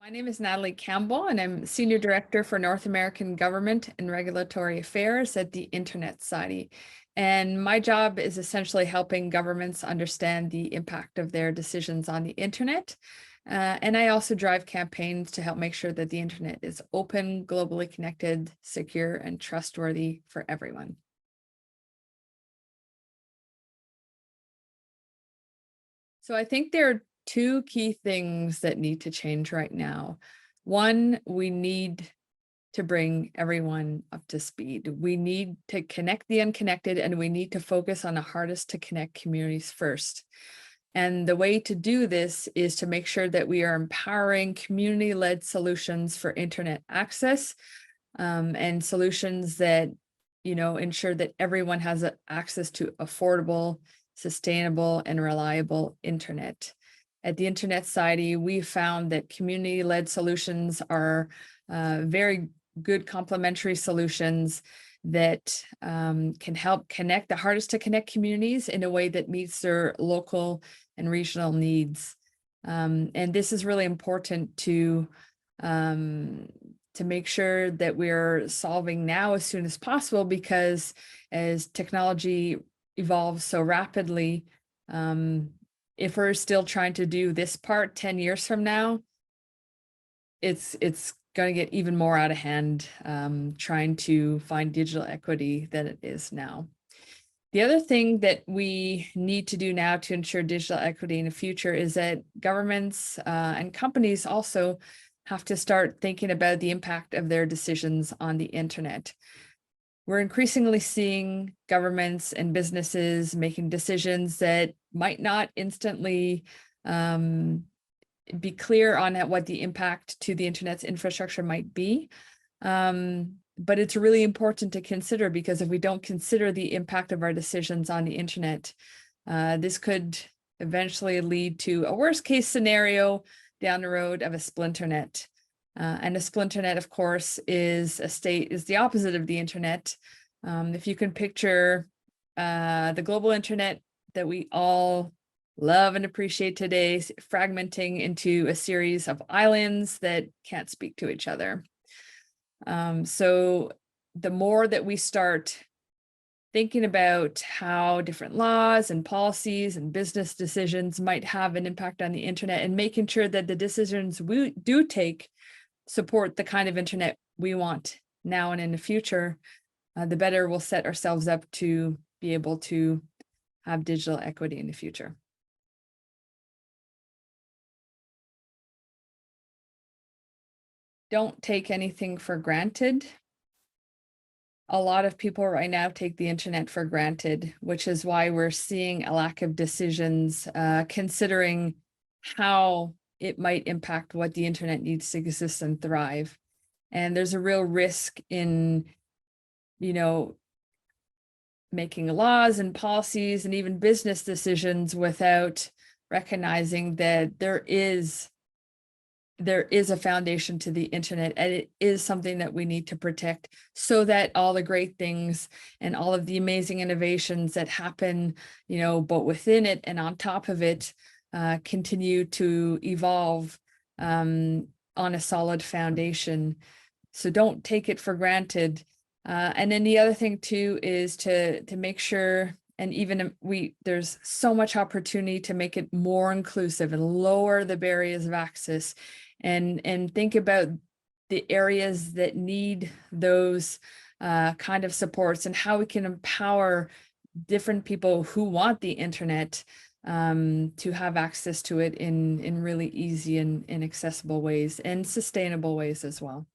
My name is Natalie Campbell, and I'm Senior Director for North American Government and Regulatory Affairs at the Internet Society. And my job is essentially helping governments understand the impact of their decisions on the internet. And I also drive campaigns to help make sure that the internet is open, globally connected, secure, and trustworthy for everyone. So I think there are two key things that need to change right now. One, we need to bring everyone up to speed. We need to connect the unconnected, and we need to focus on the hardest to connect communities first. And the way to do this is to make sure that we are empowering community-led solutions for internet access, and solutions that, ensure that everyone has access to affordable, sustainable, and reliable internet. At the Internet Society, we found that community-led solutions are very good complementary solutions that can help connect the hardest to connect communities in a way that meets their local and regional needs. And this is really important to make sure that we're solving now as soon as possible, because as technology evolves so rapidly, if we're still trying to do this part 10 years from now, it's going to get even more out of hand, trying to find digital equity than it is now. The other thing that we need to do now to ensure digital equity in the future is that governments and companies also have to start thinking about the impact of their decisions on the internet. We're increasingly seeing governments and businesses making decisions that might not instantly be clear on what the impact to the internet's infrastructure might be. But it's really important to consider, because if we don't consider the impact of our decisions on the internet, this could eventually lead to a worst case scenario down the road of a splinternet. And a splinternet, of course, is the opposite of the internet. If you can picture the global internet that we all love and appreciate today, fragmenting into a series of islands that can't speak to each other. So the more that we start thinking about how different laws and policies and business decisions might have an impact on the internet, and making sure that the decisions we do take support the kind of internet we want now and in the future, the better we'll set ourselves up to be able to have digital equity in the future. Don't take anything for granted. A lot of people right now take the internet for granted, which is why we're seeing a lack of decisions considering how it might impact what the internet needs to exist and thrive. And there's a real risk in, making laws and policies and even business decisions without recognizing that there is a foundation to the internet, and it is something that we need to protect, so that all the great things and all of the amazing innovations that happen, but within it and on top of it, continue to evolve on a solid foundation. So don't take it for granted. And then the other thing too is to make sure, and even there's so much opportunity to make it more inclusive and lower the barriers of access, and think about the areas that need those kind of supports, and how we can empower different people who want the internet to have access to it in really easy and accessible ways, and sustainable ways as well.